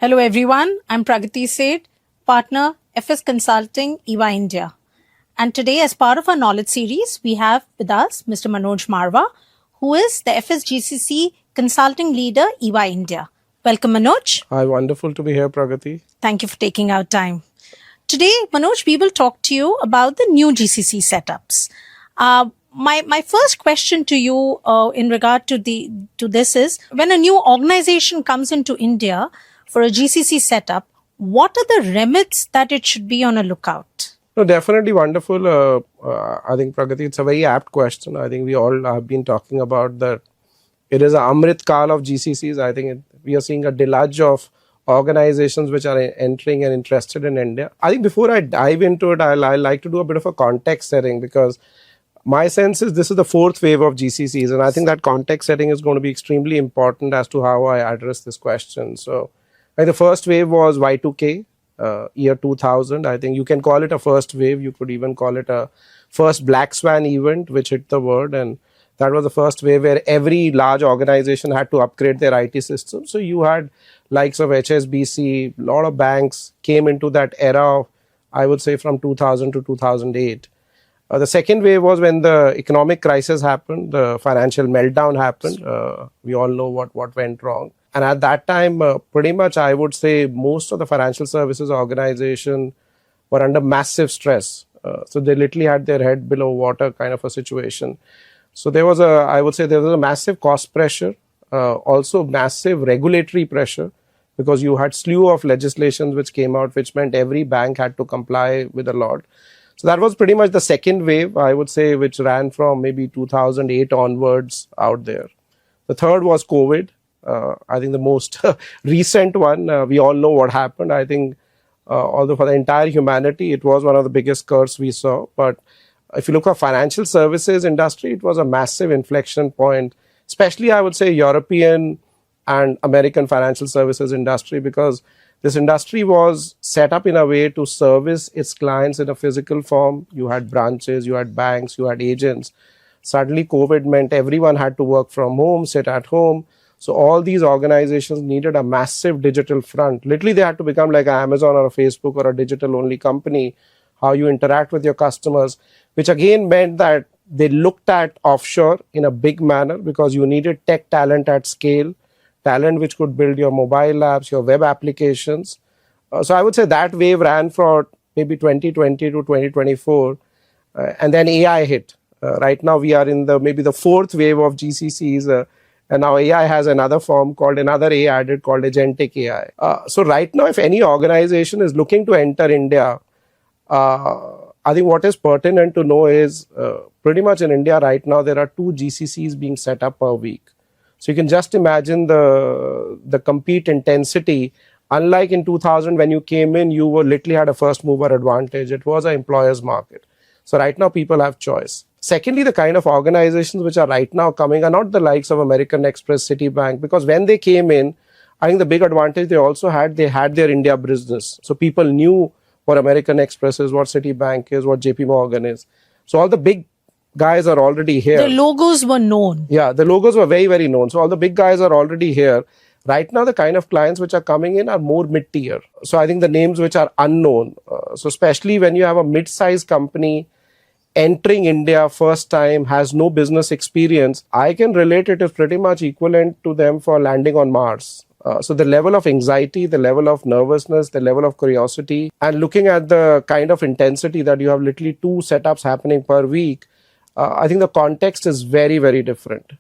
Hello everyone, I'm Pragati Seth, partner FS Consulting, EY India. And today as part of our knowledge series, we have with us Mr. Manoj Marwa, who is the FS GCC consulting leader, EY India. Welcome Manoj. Hi, wonderful to be here, Pragati. Thank you for taking out time. Today, Manoj, we will talk to you about the new GCC setups. My first question to you in regard to this is, when a new organization comes into India for a GCC setup, what are the remits that it should be on a lookout? No, definitely wonderful. I think, Pragati, it's a very apt question. I think we all have been talking about that. It is an Amrit Kal of GCCs. I think we are seeing a deluge of organizations which are entering and interested in India. I think before I dive into it, I like to do a bit of a context setting, because my sense is this is the fourth wave of GCCs, and I think that context setting is going to be extremely important as to how I address this question. So the first wave was Y2K, year 2000. I think you can call it a first wave. You could even call it a first black swan event which hit the world, and that was the first wave where every large organization had to upgrade their IT system. So you had likes of HSBC, a lot of banks came into that era of, I would say, from 2000 to 2008. The second wave was when the economic crisis happened, the financial meltdown happened. We all know what went wrong. And at that time, pretty much I would say most of the financial services organization were under massive stress. So they literally had their head below water kind of a situation. So there was a massive cost pressure, also massive regulatory pressure, because you had slew of legislations which came out, which meant every bank had to comply with a lot. So that was pretty much the second wave, I would say, which ran from maybe 2008 onwards out there. The third was COVID. I think the most recent one, we all know what happened. I think although for the entire humanity, it was one of the biggest curves we saw. But if you look at financial services industry, it was a massive inflection point, especially I would say European and American financial services industry, because this industry was set up in a way to service its clients in a physical form. You had branches, you had banks, you had agents. Suddenly COVID meant everyone had to work from home, sit at home. So all these organizations needed a massive digital front. Literally, they had to become like Amazon or a Facebook or a digital only company, how you interact with your customers, which again meant that they looked at offshore in a big manner, because you needed tech talent at scale, talent which could build your mobile apps, your web applications. So I would say that wave ran for maybe 2020 to 2024, and then AI hit. Right now we are in maybe the fourth wave of GCCs, and now AI has another form called, another A added, called agentic AI. So right now, if any organization is looking to enter India, I think what is pertinent to know is pretty much in India right now, there are 2 GCCs being set up per week. So you can just imagine the compete intensity. Unlike in 2000, when you came in, you literally had a first mover advantage. It was an employer's market. So right now, people have choice. Secondly, the kind of organizations which are right now coming are not the likes of American Express, Citibank, because when they came in, I think the big advantage they also had, they had their India business. So people knew what American Express is, what Citibank is, what JP Morgan is. So all the big guys are already here. The logos were known. Yeah, the logos were very, very known. So all the big guys are already here. Right now, the kind of clients which are coming in are more mid-tier. So I think the names which are unknown. So especially when you have a mid-sized company entering India first time, has no business experience, I can relate it as pretty much equivalent to them for landing on Mars. So the level of anxiety, the level of nervousness, the level of curiosity, and looking at the kind of intensity that you have literally 2 setups happening per week, I think the context is very, very different.